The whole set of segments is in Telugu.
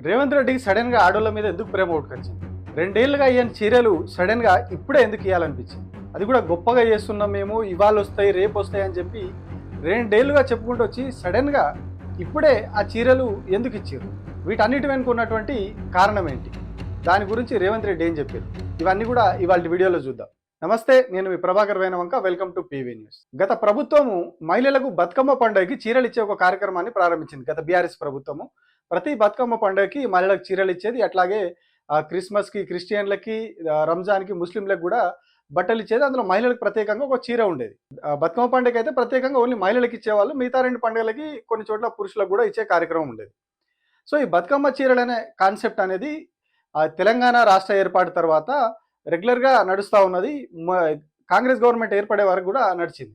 రేవంత్ రెడ్డికి సడన్గా ఆడోళ్ళ మీద ఎందుకు ప్రేమ ఉట్టుకొచ్చింది? రెండేళ్లుగా అయ్యని చీరలు సడన్గా ఇప్పుడే ఎందుకు ఇవ్వాలనిపించింది? అది కూడా గొప్పగా చేస్తున్నాం మేము, ఇవాళ వస్తాయి రేపు వస్తాయి అని చెప్పి రెండేళ్లుగా చెప్పుకుంటూ వచ్చి సడన్గా ఇప్పుడే ఆ చీరలు ఎందుకు ఇచ్చారు? వీటన్నిటి వెనుక ఉన్నటువంటి కారణం ఏంటి? దాని గురించి రేవంత్ రెడ్డి ఏం చెప్పారు? ఇవన్నీ కూడా ఇవాళ వీడియోలో చూద్దాం. నమస్తే, నేను మీ Prabhakar Venavanka. Welcome to PV news. గత ప్రభుత్వము మహిళలకు బతుకమ్మ పండుగకి చీరలు ఇచ్చే ఒక కార్యక్రమాన్ని ప్రారంభించింది. గత బీఆర్ఎస్ ప్రభుత్వము ప్రతి బతుకమ్మ పండుగకి మహిళలకు చీరలు ఇచ్చేది. అట్లాగే క్రిస్మస్కి, క్రిస్టియన్లకి, రంజాన్కి, ముస్లింలకు కూడా బట్టలు ఇచ్చేది. అందులో మహిళలకు ప్రత్యేకంగా ఒక చీర ఉండేది. బతుకమ్మ పండుగ అయితే ప్రత్యేకంగా ఓన్లీ మహిళలకు ఇచ్చేవాళ్ళు. మిగతా రెండు పండుగలకి కొన్ని చోట్ల పురుషులకు కూడా ఇచ్చే కార్యక్రమం ఉండేది. సో ఈ బతుకమ్మ చీరలు అనే కాన్సెప్ట్ అనేది తెలంగాణ రాష్ట్ర ఏర్పాటు తర్వాత రెగ్యులర్గా నడుస్తూ ఉన్నది. కాంగ్రెస్ గవర్నమెంట్ ఏర్పడే వరకు కూడా నడిచింది.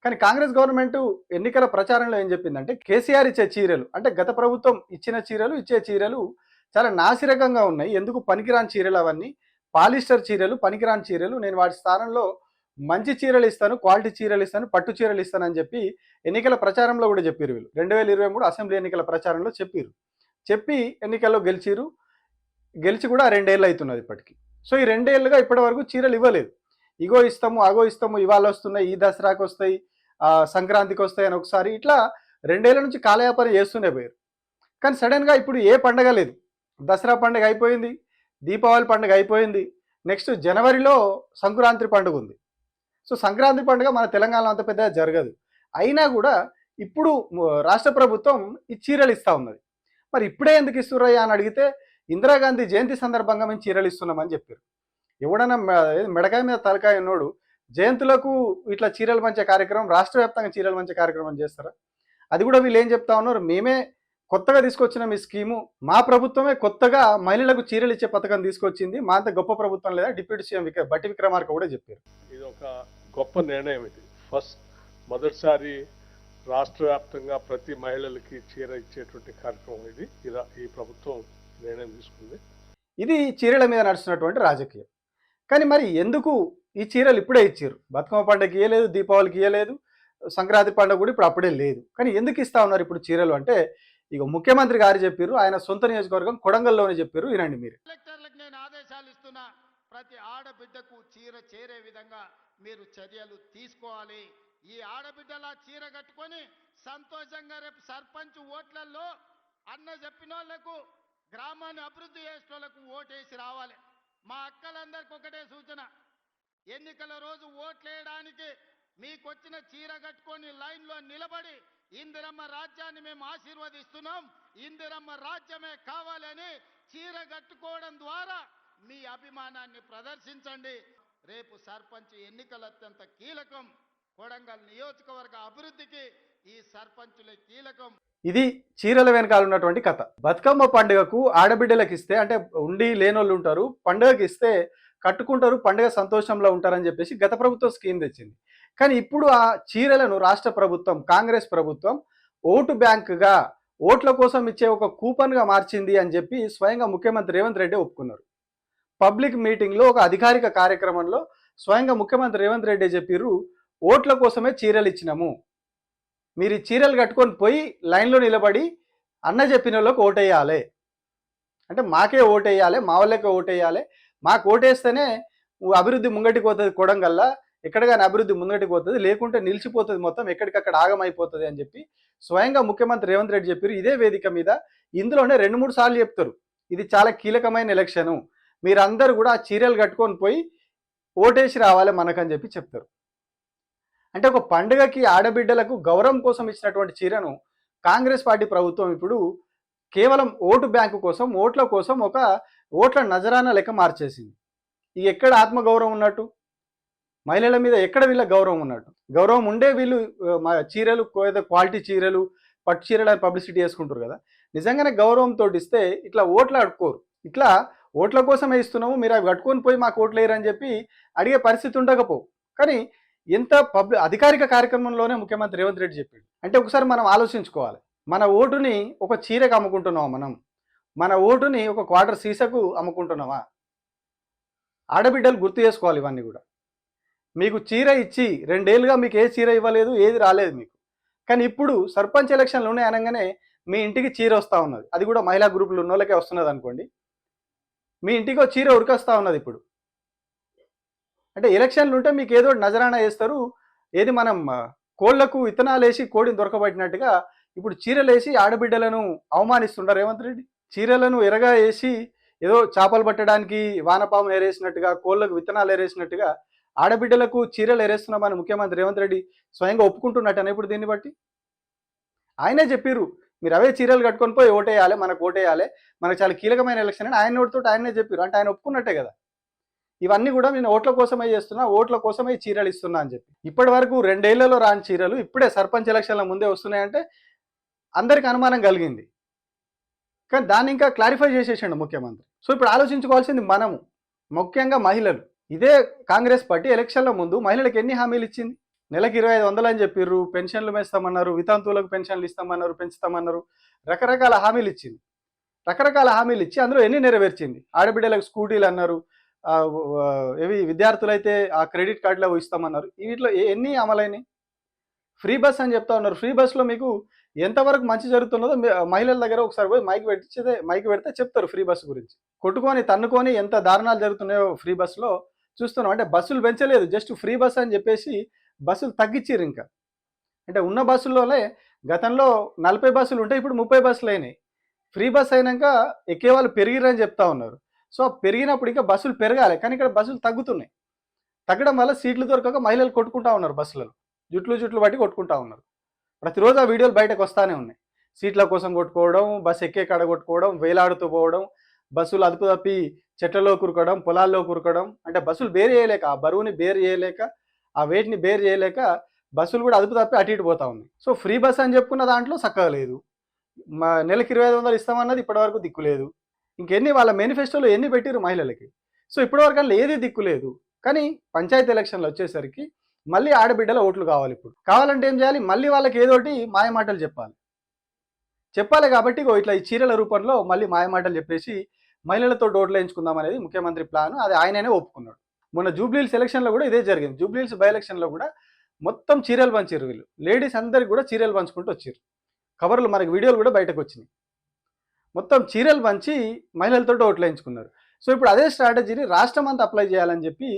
కానీ కాంగ్రెస్ గవర్నమెంట్ ఎన్నికల ప్రచారంలో ఏం చెప్పిందంటే, కేసీఆర్ ఇచ్చే చీరలు అంటే గత ప్రభుత్వం ఇచ్చిన చీరలు, ఇచ్చే చీరలు చాలా నాసిరకంగా ఉన్నాయి, ఎందుకు పనికిరాని చీరలు అవన్నీ, పాలిస్టర్ చీరలు, పనికిరాని చీరలు, నేను వాటి స్థానంలో మంచి చీరలు ఇస్తాను, క్వాలిటీ చీరలు ఇస్తాను, పట్టు చీరలు ఇస్తానని చెప్పి ఎన్నికల ప్రచారంలో కూడా చెప్పారు. వీళ్ళు 2023 అసెంబ్లీ ఎన్నికల ప్రచారంలో చెప్పి ఎన్నికల్లో గెలిచి కూడా 2 ఏళ్ళు అవుతున్నది ఇప్పటికి. సో ఈ 2 ఏళ్ళుగా ఇప్పటి వరకు చీరలు ఇవ్వలేదు. ఇగో ఇస్తాము, అగో ఇస్తాము, ఇవాళ వస్తున్నాయి, ఈ దసరాకి వస్తాయి, సంక్రాంతికి వస్తాయి అని ఒకసారి ఇట్లా 2 ఏళ్ళ నుంచి కాలయాపన చేస్తూనే పోయారు. కానీ సడన్గా ఇప్పుడు ఏ పండగ లేదు. దసరా పండుగ అయిపోయింది, దీపావళి పండుగ అయిపోయింది, నెక్స్ట్ జనవరిలో సంక్రాంతి పండుగ ఉంది. సో సంక్రాంతి పండుగ మన తెలంగాణలో అంత పెద్దగా జరగదు. అయినా కూడా ఇప్పుడు రాష్ట్ర ప్రభుత్వం ఈ చీరలు ఇస్తూ ఉన్నది. మరి ఇప్పుడే ఎందుకు ఇస్తున్నారయ్యా అని అడిగితే, ఇందిరాగాంధీ జయంతి సందర్భంగా మేము చీరలు ఇస్తున్నామని చెప్పారు. ఎవడన్నా మెడకాయ మీద తలకాయ ఉన్నోడు జయంతులకు ఇట్లా చీరలు మంచి కార్యక్రమం, రాష్ట్ర వ్యాప్తంగా చీరలు మంచి కార్యక్రమం చేస్తారా? అది కూడా వీళ్ళు ఏం చెప్తా ఉన్నారు, మేమే కొత్తగా తీసుకొచ్చిన మీ స్కీము, మా ప్రభుత్వమే కొత్తగా మహిళలకు చీరలు ఇచ్చే పథకం తీసుకొచ్చింది, మా అంత గొప్ప ప్రభుత్వం లేదా డిప్యూటీ సీఎం బట్టి విక్రమార్క కూడా చెప్పారు. ఇది ఒక గొప్ప నిర్ణయం. ఇది మొదటిసారి రాష్ట్ర వ్యాప్తంగా ప్రతి మహిళలకి చీర ఇచ్చేటువంటి కార్యక్రమం ఇది. ఈ ప్రభుత్వం నిర్ణయం తీసుకుంది. ఇది చీరల మీద నడుస్తున్నటువంటి రాజకీయం. కానీ మరి ఎందుకు ఈ చీరలు ఇప్పుడే ఇచ్చారు? బతుకమ్మ పండుగకి ఇవ్వలేదు, దీపావళికి ఇవ్వలేదు, సంక్రాంతి పండుగ కూడా ఇప్పుడు అప్పుడే లేదు. కానీ ఎందుకు ఇస్తా ఉన్నారు ఇప్పుడు చీరలు అంటే, ఇక ముఖ్యమంత్రి గారు చెప్పారు, ఆయన సొంత నియోజకవర్గం కొడంగల్లోనే చెప్పారు. వినండి మీరు. కలెక్టర్లకు నేను ఆదేశాలు ఇస్తున్నా, ప్రతి ఆడబిడ్డకు చీర చేరే విధంగా మీరు చర్యలు తీసుకోవాలి. ఈ ఆడబిడ్డల చీర కట్టుకొని సంతోషంగా రేపు సర్పంచ్ ఓట్లలో అన్న చెప్పిన వాళ్లకు, గ్రామాన్ని అభివృద్ధి చేసే వాళ్ళకు ఓటేసి రావాలి. మా అక్కలందరికీ ఒకటే సూచన, ఎన్నికల రోజు ఓట్లేయడానికి మీకొచ్చిన చీర కట్టుకొని లైన్లో నిలబడి ఇందిరమ్మ రాజ్యాన్ని మేము ఆశీర్వదిస్తున్నాం, ఇందిరమ్మ రాజ్యమే కావాలని చీర కట్టుకోవడం ద్వారా మీ అభిమానాన్ని ప్రదర్శించండి. రేపు సర్పంచ్ ఎన్నికలు అత్యంత కీలకం. కొడంగల్ నియోజకవర్గ అభివృద్ధికి ఈ సర్పంచులే కీలకం. ఇది చీరల వెనకాల ఉన్నటువంటి కథ. బతుకమ్మ పండుగకు ఆడబిడ్డలకు ఇస్తే, అంటే ఉండి లేనోళ్ళు ఉంటారు, పండుగకి ఇస్తే కట్టుకుంటారు, పండుగ సంతోషంలో ఉంటారని చెప్పేసి గత ప్రభుత్వం స్కీమ్ తెచ్చింది. కానీ ఇప్పుడు ఆ చీరలను రాష్ట్ర ప్రభుత్వం, కాంగ్రెస్ ప్రభుత్వం ఓటు బ్యాంకుగా, ఓట్ల కోసం ఇచ్చే ఒక కూపన్గా మార్చింది అని చెప్పి స్వయంగా ముఖ్యమంత్రి రేవంత్ రెడ్డి ఒప్పుకున్నారు. పబ్లిక్ మీటింగ్లో, ఒక అధికారిక కార్యక్రమంలో స్వయంగా ముఖ్యమంత్రి రేవంత్ రెడ్డి చెప్పారు, ఓట్ల కోసమే చీరలు ఇచ్చినాము, మీరు ఈ చీరలు కట్టుకొని పోయి లైన్లో నిలబడి అన్న చెప్పిన వాళ్ళకి ఓటేయాలి, అంటే మాకే ఓటేయాలి, మా వాళ్ళకే ఓటేయాలి, మాకు ఓటేస్తేనే అభివృద్ధి ముంగటికి పోతుంది, కొడంగల్లా ఎక్కడ కానీ అభివృద్ధి ముంగటికి పోతుంది, లేకుంటే నిలిచిపోతుంది, మొత్తం ఎక్కడికక్కడ ఆగమైపోతుంది అని చెప్పి స్వయంగా ముఖ్యమంత్రి రేవంత్ రెడ్డి చెప్పారు ఇదే వేదిక మీద. ఇందులోనే 2-3 సార్లు చెప్తారు, ఇది చాలా కీలకమైన ఎలక్షను, మీరందరూ కూడా ఆ చీరలు కట్టుకొని పోయి ఓటేసి రావాలి మనకని చెప్పి చెప్తారు. అంటే ఒక పండుగకి ఆడబిడ్డలకు గౌరవం కోసం ఇచ్చినటువంటి చీరను కాంగ్రెస్ పార్టీ ప్రభుత్వం ఇప్పుడు కేవలం ఓటు బ్యాంకు కోసం, ఓట్ల కోసం ఒక ఓట్ల నజరానా లెక్క మార్చేసింది. ఇక ఎక్కడ ఆత్మగౌరవం ఉన్నట్టు? మహిళల మీద ఎక్కడ వీళ్ళ గౌరవం ఉన్నట్టు? గౌరవం ఉండే వీళ్ళు చీరలు, క్వాలిటీ చీరలు, పట్టు చీరలు అని పబ్లిసిటీ చేసుకుంటారు కదా. నిజంగానే గౌరవంతో ఇస్తే ఇట్లా ఓట్లు అడుక్కోరు. ఇట్లా ఓట్ల కోసమే ఇస్తున్నాము, మీరు అవి కట్టుకొని పోయి మాకు ఓట్లు వేయరని చెప్పి అడిగే పరిస్థితి ఉండకపోవు. కానీ ఎంత అధికారిక కార్యక్రమంలోనే ముఖ్యమంత్రి రేవంత్ రెడ్డి చెప్పాడు. అంటే ఒకసారి మనం ఆలోచించుకోవాలి, మన ఓటుని ఒక చీరకు అమ్ముకుంటున్నామా, మన ఓటుని ఒక క్వార్టర్ సీసకు అమ్ముకుంటున్నామా? ఆడబిడ్డలు గుర్తు చేసుకోవాలి ఇవన్నీ కూడా. మీకు చీర ఇచ్చి 2 ఏళ్ళుగా మీకు ఏ చీర ఇవ్వలేదు, ఏది రాలేదు మీకు. కానీ ఇప్పుడు సర్పంచ్ ఎలక్షన్లు ఉన్నాయి అనగానే మీ ఇంటికి చీర వస్తూ ఉన్నది, అది కూడా మహిళా గ్రూపులు ఉన్న వాళ్ళకే వస్తున్నది అనుకోండి, మీ ఇంటికి ఒక చీర ఉరికొస్తూ ఉన్నది. ఇప్పుడు అంటే ఎలక్షన్లు ఉంటే మీకు ఏదో నజరానా వేస్తారు. ఏది మనం కోళ్లకు విత్తనాలు వేసి కోడిని దొరకబట్టినట్టుగా ఇప్పుడు చీరలు వేసి ఆడబిడ్డలను అవమానిస్తుంటారు రేవంత్ రెడ్డి. చీరలను ఎరగా వేసి ఏదో చేపలు పట్టడానికి వానపాము ఏరేసినట్టుగా, కోళ్లకు విత్తనాలు ఏరేసినట్టుగా ఆడబిడ్డలకు చీరలు ఏరేస్తున్నామని ముఖ్యమంత్రి రేవంత్ రెడ్డి స్వయంగా ఒప్పుకుంటున్నట్టనే ఇప్పుడు దీన్ని బట్టి. ఆయనే చెప్పిర్రు, మీరు అవే చీరలు కట్టుకొని పోయి ఓటేయాలి, మనకు ఓటేయాలి, మనకు చాలా కీలకమైన ఎలక్షన్ అని ఆయన నోటితో ఆయనే చెప్పారు. అంటే ఆయన ఒప్పుకున్నట్టే కదా. ఇవన్నీ కూడా నేను ఓట్ల కోసమే చేస్తున్నా, ఓట్ల కోసమే చీరలు ఇస్తున్నా అని చెప్పి. ఇప్పటి వరకు 2 ఏళ్లలో రాని చీరలు ఇప్పుడే సర్పంచ్ ఎలక్షన్ల ముందే వస్తున్నాయంటే అందరికి అనుమానం కలిగింది. కానీ దాన్ని ఇంకా క్లారిఫై చేసేసిండు ముఖ్యమంత్రి. సో ఇప్పుడు ఆలోచించుకోవాల్సింది మనము, ముఖ్యంగా మహిళలు. ఇదే కాంగ్రెస్ పార్టీ ఎలక్షన్ల ముందు మహిళలకు ఎన్ని హామీలు ఇచ్చింది? నెలకు 2500 అని చెప్పిర్రు, పెన్షన్లు వేస్తామన్నారు, వితంతువులకు పెన్షన్లు ఇస్తామన్నారు, పెంచుతామన్నారు, రకరకాల హామీలు ఇచ్చింది. రకరకాల హామీలు ఇచ్చి అందులో ఎన్ని నెరవేర్చింది? ఆడబిడ్డలకు స్కూటీలు అన్నారు, ఏవి విద్యార్థులైతే ఆ క్రెడిట్ కార్డులో ఇస్తామన్నారు. వీటిలో ఎన్ని అమలైనవి? ఫ్రీ బస్ అని చెప్తా ఉన్నారు. ఫ్రీ బస్లో మీకు ఎంతవరకు మంచి జరుగుతున్నదో మహిళల దగ్గర ఒకసారి పోయి మైక్ పెడితే చెప్తారు ఫ్రీ బస్సు గురించి. కొట్టుకొని తన్నుకొని ఎంత దారుణాలు జరుగుతున్నాయో ఫ్రీ బస్సులో చూస్తున్నాం. అంటే బస్సులు పెంచలేదు, జస్ట్ ఫ్రీ బస్ అని చెప్పేసి బస్సులు తగ్గించారు. ఇంకా అంటే ఉన్న బస్సుల్లోనే గతంలో 40 బస్సులు ఉంటే ఇప్పుడు 30 బస్సులు అయినాయి. ఫ్రీ బస్ అయినాక ఎక్కేవాళ్ళు పెరిగిరని చెప్తా ఉన్నారు. సో పెరిగినప్పుడు ఇంకా బస్సులు పెరగాలి, కానీ ఇక్కడ బస్సులు తగ్గుతున్నాయి. తగ్గడం వల్ల సీట్లు దొరకక మహిళలు కొట్టుకుంటా ఉన్నారు బస్సులలో, జుట్లు బట్టి కొట్టుకుంటా ఉన్నారు. ప్రతిరోజు ఆ వీడియోలు బయటకు వస్తానే ఉన్నాయి. సీట్ల కోసం కొట్టుకోవడం, బస్సు ఎక్కే కాడ కొట్టుకోవడం, వేలాడుతూ పోవడం, బస్సులు అదుపు తప్పి చెట్లలో కురకడం, పొలాల్లో కురకడం. అంటే బస్సులు బేర్ చేయలేక, ఆ బరువుని బేర్ చేయలేక, ఆ వెయిట్ని బేర్ చేయలేక బస్సులు కూడా అదుపు తప్పి అటు ఇటు పోతా ఉన్నాయి. సో ఫ్రీ బస్ అని చెప్పుకున్న దాంట్లో చక్కగా లేదు. నెలకి 2500 ఇస్తామన్నది ఇప్పటివరకు దిక్కులేదు. ఇంకెన్ని వాళ్ళ మేనిఫెస్టోలో ఎన్ని పెట్టిరు మహిళలకి? సో ఇప్పటివరకు అలా ఏది దిక్కులేదు. కానీ పంచాయతీ ఎలక్షన్లు వచ్చేసరికి మళ్ళీ ఆడబిడ్డల ఓట్లు కావాలి. ఇప్పుడు కావాలంటే ఏం చేయాలి? మళ్ళీ వాళ్ళకి ఏదోటి మాయమాటలు చెప్పాలి కాబట్టి ఇట్లా ఈ చీరల రూపంలో మళ్ళీ మాయమాటలు చెప్పేసి మహిళలతో ఓట్లు వేయించుకుందాం అనేది ముఖ్యమంత్రి ప్లాన్. అది ఆయననే ఒప్పుకున్నాడు. మొన్న జూబ్లీహిల్స్ ఎలక్షన్లో కూడా ఇదే జరిగింది. జూబ్లీహిల్స్ బై ఎలక్షన్లో కూడా మొత్తం చీరలు పంచారు వీళ్ళు. లేడీస్ అందరికి కూడా చీరలు పంచుకుంటూ వచ్చారు. కవర్లు మనకి వీడియోలు కూడా బయటకు వచ్చినాయి. మొత్తం చీరలు పంచి మహిళలతో ఓట్లు వేయించుకున్నారు. సో ఇప్పుడు అదే స్ట్రాటజీని రాష్ట్రం అంతా అప్లై చేయాలని చెప్పి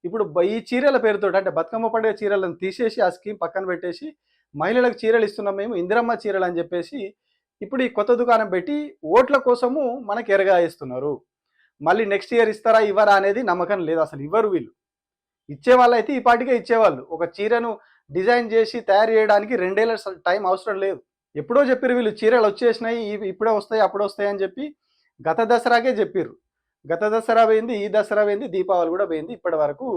ఇప్పుడు ఈ చీరల పేరుతో, అంటే బతుకమ్మ పండుగ చీరలను తీసేసి ఆ స్కీమ్ పక్కన పెట్టేసి మహిళలకు చీరలు ఇస్తున్నాం మేము, ఇందిరమ్మ చీరలు అని చెప్పేసి ఇప్పుడు ఈ కొత్త దుకాణం పెట్టి ఓట్ల కోసము మనకు ఎరగా ఇస్తున్నారు. మళ్ళీ నెక్స్ట్ ఇయర్ ఇస్తారా ఇవ్వరా అనేది నమ్మకం లేదు. అసలు ఇవ్వరు వీళ్ళు. ఇచ్చేవాళ్ళు అయితే ఈ పాటికే ఇచ్చేవాళ్ళు. ఒక చీరను డిజైన్ చేసి తయారు చేయడానికి 2 ఏళ్ళ టైం అవసరం లేదు. ఎప్పుడో చెప్పారు వీళ్ళు చీరలు వచ్చేసినాయి, ఇప్పుడే వస్తాయి, అప్పుడు వస్తాయి అని చెప్పి గత దసరాకే చెప్పారు. గత దసరా పోయింది, ఈ దసరా పోయింది, దీపావళి కూడా పోయింది. ఇప్పటి వరకు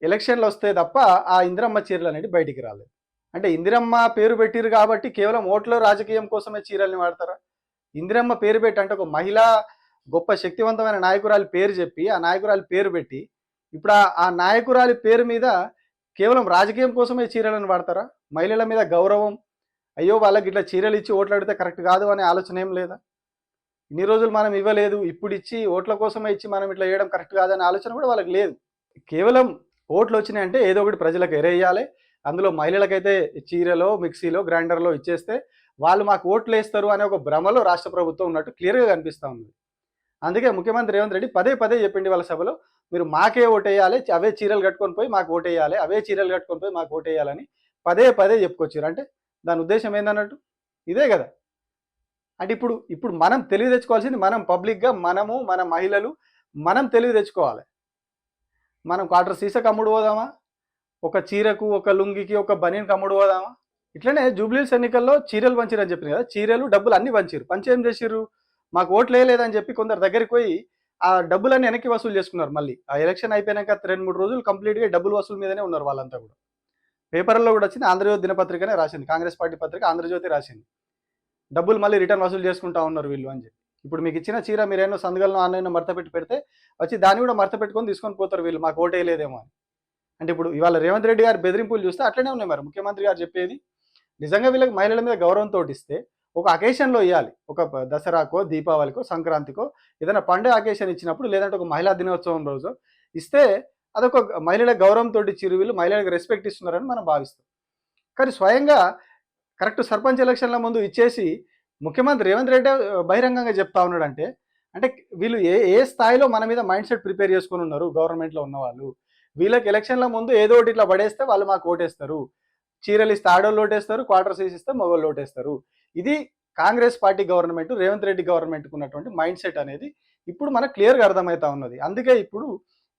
ఎలక్షన్లు వస్తే తప్ప ఆ ఇందిరమ్మ చీరలు అనేవి బయటికి రాలేదు. అంటే ఇందిరమ్మ పేరు పెట్టిరు కాబట్టి కేవలం ఓట్ల రాజకీయం కోసమే చీరల్ని వాడతారా? ఇందిరమ్మ పేరు పెట్టి, అంటే ఒక మహిళ గొప్ప శక్తివంతమైన నాయకురాలి పేరు చెప్పి ఆ నాయకురాలి పేరు పెట్టి ఇప్పుడు ఆ నాయకురాలి పేరు మీద కేవలం రాజకీయం కోసమే చీరలను వాడతారా? మహిళల మీద గౌరవం, అయ్యో వాళ్ళకి ఇట్లా చీరలు ఇచ్చి ఓట్లాడితే కరెక్ట్ కాదు అనే ఆలోచన ఏం లేదా? ఇన్ని రోజులు మనం ఇవ్వలేదు, ఇప్పుడు ఇచ్చి ఓట్ల కోసమే ఇచ్చి మనం ఇట్లా చేయడం కరెక్ట్ కాదనే ఆలోచన కూడా వాళ్ళకి లేదు. కేవలం ఓట్లు వచ్చినాయంటే ఏదో ఒకటి ప్రజలకు ఎరేయాలి. అందులో మహిళలకైతే చీరలో, మిక్సీలో, గ్రైండర్లో ఇచ్చేస్తే వాళ్ళు మాకు ఓట్లు వేస్తారు అనే ఒక భ్రమలో రాష్ట్ర ప్రభుత్వం ఉన్నట్టు క్లియర్గా కనిపిస్తూ ఉంది. అందుకే ముఖ్యమంత్రి రేవంత్ రెడ్డి పదే చెప్పిండి వాళ్ళ సభలో, మీరు మాకే ఓటేయాలి, అవే చీరలు కట్టుకొని పోయి మాకు ఓటేయాలి, అవే చీరలు కట్టుకొని పోయి మాకు ఓటేయాలని పదే చెప్పుకొచ్చారు. అంటే దాని ఉద్దేశం ఏందన్నట్టు ఇదే కదా. అంటే ఇప్పుడు మనం తెలివి తెచ్చుకోవాల్సింది, మనం పబ్లిక్గా మన మహిళలు మనం తెలివి తెచ్చుకోవాలి. మనం క్వార్టర్ సీసకు అమ్ముడు పోదామా? ఒక చీరకు, ఒక లుంగికి, ఒక బనీన్కి అమ్ముడు పోదామా? ఇట్లనే జూబ్లీహిల్స్ ఎన్నికల్లో చీరలు పంచిరని చెప్పింది కదా, చీరలు డబ్బులు అన్నీ పంచి ఏం చేసిర్రు? మాకు ఓట్లు వేయలేదని చెప్పి కొందరు దగ్గరికి పోయి ఆ డబ్బులన్నీ వెనక్కి వసూలు చేసుకున్నారు. మళ్ళీ ఆ ఎలక్షన్ అయిపోయాక 2-3 రోజులు కంప్లీట్గా డబ్బులు వసూలు మీదనే ఉన్నారు వాళ్ళంతా కూడా. పేపర్లో కూడా వచ్చింది, ఆంధ్రజ్యోతి దినపత్రికనే రాసింది, కాంగ్రెస్ పార్టీ పత్రిక ఆంధ్రజ్యోతి రాసింది, డబ్బులు మళ్ళీ రిటర్న్ వసూలు చేసుకుంటా ఉన్నారు వీళ్ళు అని చెప్పి. ఇప్పుడు మీకు ఇచ్చిన చీర మీరేనో సందుగలను ఆన్లైన్లో మడత పెడితే వచ్చి దాన్ని కూడా మడత పెట్టుకొని తీసుకొని పోతారు వీళ్ళు, మాకు ఓటు వేయలేదేమో అని. అంటే ఇప్పుడు ఇవాళ రేవంత్ రెడ్డి గారి బెదిరింపులు చూస్తే అట్లనే ఉన్నాయి. మరి ముఖ్యమంత్రి గారు చెప్పేది నిజంగా వీళ్ళకి మహిళల మీద గౌరవంతో ఇస్తే ఒక అకేషన్లో ఇవ్వాలి. ఒక దసరాకో, దీపావళికో, సంక్రాంతికో ఏదైనా పండుగ అకేషన్ ఇచ్చినప్పుడు, లేదంటే ఒక మహిళా దినోత్సవం రోజు ఇస్తే అదొక మహిళల గౌరవంతో ఇచ్చిరు, వీళ్ళు మహిళలకు రెస్పెక్ట్ ఇస్తున్నారని మనం భావిస్తాం. కానీ స్వయంగా కరెక్ట్ సర్పంచ్ ఎలక్షన్ల ముందు ఇచ్చేసి ముఖ్యమంత్రి రేవంత్ రెడ్డి బహిరంగంగా చెప్తా ఉన్నాడు అంటే వీళ్ళు ఏ ఏ స్థాయిలో మన మీద మైండ్ సెట్ ప్రిపేర్ చేసుకుని ఉన్నారు గవర్నమెంట్లో ఉన్న వాళ్ళు. వీళ్ళకి ఎలక్షన్ల ముందు ఏదో ఒకటి ఇట్లా పడేస్తే వాళ్ళు మాకు ఓటేస్తారు, చీరలు ఇస్తే ఆడోళ్ళు ఓటేస్తారు, క్వార్టర్స్ ఇస్తే మగవాళ్ళు ఓటేస్తారు. ఇది కాంగ్రెస్ పార్టీ గవర్నమెంట్, రేవంత్ రెడ్డి గవర్నమెంట్కి ఉన్నటువంటి మైండ్ సెట్ అనేది ఇప్పుడు మనకు క్లియర్గా అర్థమవుతా ఉన్నది. అందుకే ఇప్పుడు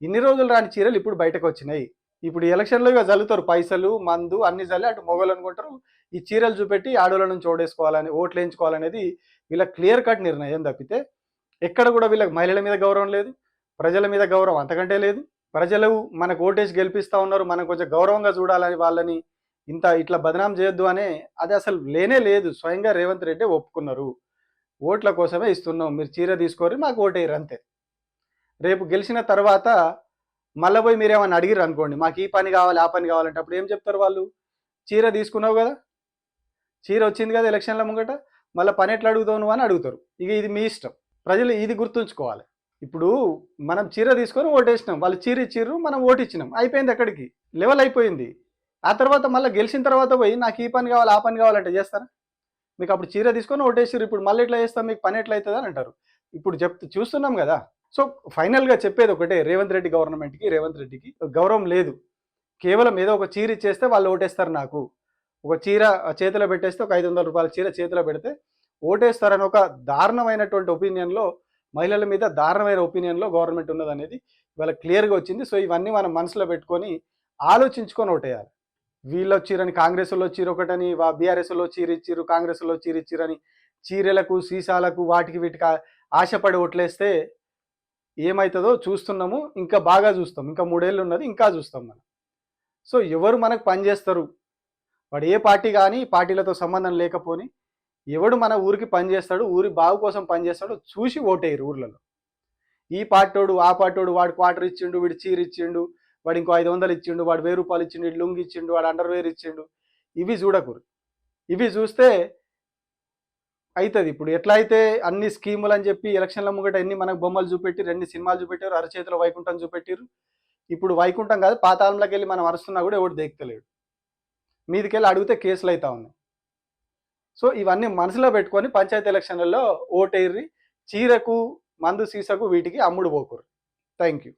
ఇన్ని రోజులు రాని చీరలు ఇప్పుడు బయటకు వచ్చినాయి. ఇప్పుడు ఎలక్షన్లో ఇక జల్లుతారు, పైసలు మందు అన్ని జల్లి అటు మొగలు అనుకుంటారు, ఈ చీరలు చూపెట్టి ఆడోళ్ళ నుంచి ఓటేసుకోవాలని ఓట్లు వేయించుకోవాలనేది వీళ్ళ క్లియర్ కట్ నిర్ణయం తప్పితే ఎక్కడ కూడా వీళ్ళకి మహిళల మీద గౌరవం లేదు, ప్రజల మీద గౌరవం అంతకంటే లేదు. ప్రజలు మనకు ఓటేసి గెలిపిస్తూ ఉన్నారు, మనం కొంచెం గౌరవంగా చూడాలని వాళ్ళని ఇట్లా బదనాం చేయొద్దు అనే అది అసలు లేనే లేదు. స్వయంగా రేవంత్ రెడ్డి ఒప్పుకున్నారు, ఓట్ల కోసమే ఇస్తున్నాం, మీరు చీర తీసుకోరు మాకు ఓటేయరు అంతే. రేపు గెలిచిన తర్వాత మళ్ళీ పోయి మీరు ఏమన్నా అడిగిరు అనుకోండి, మాకు ఈ పని కావాలి ఆ పని కావాలంటే అప్పుడు ఏం చెప్తారు వాళ్ళు? చీర తీసుకున్నావు కదా, చీర వచ్చింది కదా ఎలక్షన్ల ముంగట, మళ్ళీ పని ఎట్లా అడుగుతావు నువ్వు అని అడుగుతారు. ఇక ఇది మీ ఇష్టం. ప్రజలు ఇది గుర్తుంచుకోవాలి. ఇప్పుడు మనం చీర తీసుకొని ఓటేసినాం, వాళ్ళు చీర ఇచ్చిర్రు, మనం ఓటు ఇచ్చినాం, అయిపోయింది, అక్కడికి లెవెల్ అయిపోయింది. ఆ తర్వాత మళ్ళీ గెలిచిన తర్వాత పోయి నాకు ఈ పని కావాలి ఆ పని కావాలంటే చేస్తారా? మీకు అప్పుడు చీర తీసుకొని ఓటేసిర్రు, ఇప్పుడు మళ్ళీ ఎట్లా చేస్తాం, మీకు పని ఎట్లా అవుతుంది అని అంటారు. ఇప్పుడు చూస్తున్నాం కదా. సో ఫైనల్గా చెప్పేది ఒకటే, రేవంత్ రెడ్డి గవర్నమెంట్కి, రేవంత్ రెడ్డికి గౌరవం లేదు. కేవలం ఏదో ఒక చీర ఇచ్చేస్తే వాళ్ళు ఓటేస్తారు. నాకు ఒక చీర చేతిలో పెట్టేస్తే, ఒక 500 రూపాయల చీర చేతిలో పెడితే ఓటేస్తారని ఒక దారుణమైనటువంటి ఒపీనియన్లో, మహిళల మీద దారుణమైన ఒపీనియన్లో గవర్నమెంట్ ఉన్నదనేది ఇవాళ క్లియర్గా వచ్చింది. సో ఇవన్నీ మనం మనసులో పెట్టుకొని ఆలోచించుకొని ఓటేయాలి. వీళ్ళు వచ్చిరని కాంగ్రెస్లో చీర ఒకటని, బీఆర్ఎస్లో చీర ఇచ్చిర్రు, కాంగ్రెస్లో చీర ఇచ్చిరని చీరలకు సీసాలకు వాటికి వీటికి ఆశపడి ఓట్లేస్తే ఏమవుతుందో చూస్తున్నాము. ఇంకా బాగా చూస్తాం, ఇంకా 3 ఏళ్ళు ఉన్నది, ఇంకా చూస్తాం మనం. సో ఎవరు మనకు పనిచేస్తారు, వాడు ఏ పార్టీ కానీ పార్టీలతో సంబంధం లేకపోని ఎవడు మన ఊరికి పనిచేస్తాడు, ఊరి బాగు కోసం పనిచేస్తాడు చూసి ఓటేయరు ఊర్లలో. ఈ పార్టోడు ఆ పార్టోడు, వాడు క్వార్టర్ ఇచ్చిండు, వీడు చీర ఇచ్చిండు, వాడు ఇంకో 500 ఇచ్చిండు, వాడు 1000 రూపాయలు ఇచ్చిండు, వీడు లుంగి ఇచ్చిండు, వాడు అండర్వేర్ ఇచ్చిండు, ఇవి చూడకూరు. ఇవి చూస్తే అవుతుంది. ఇప్పుడు ఎట్లా అయితే అన్ని స్కీములు అని చెప్పి ఎలక్షన్ల ముంగట ఎన్ని మనకు బొమ్మలు చూపెట్టిరు, ఎన్ని సినిమాలు చూపెట్టారు, అరచేతిలో వైకుంఠం చూపెట్టిరు. ఇప్పుడు వైకుంఠం కాదు, పాతాళంలోకి వెళ్ళి మనం అరుస్తున్నా కూడా ఎవడు దేక్తలేడు, మీదికెళ్ళి అడిగితే కేసులు అవుతా ఉన్నాయి. సో ఇవన్నీ మనసులో పెట్టుకొని పంచాయతీ ఎలక్షన్లలో ఓటేర్రి, చీరకు మందు సీసకు వీటికి అమ్ముడు పోకూరు. Thank you.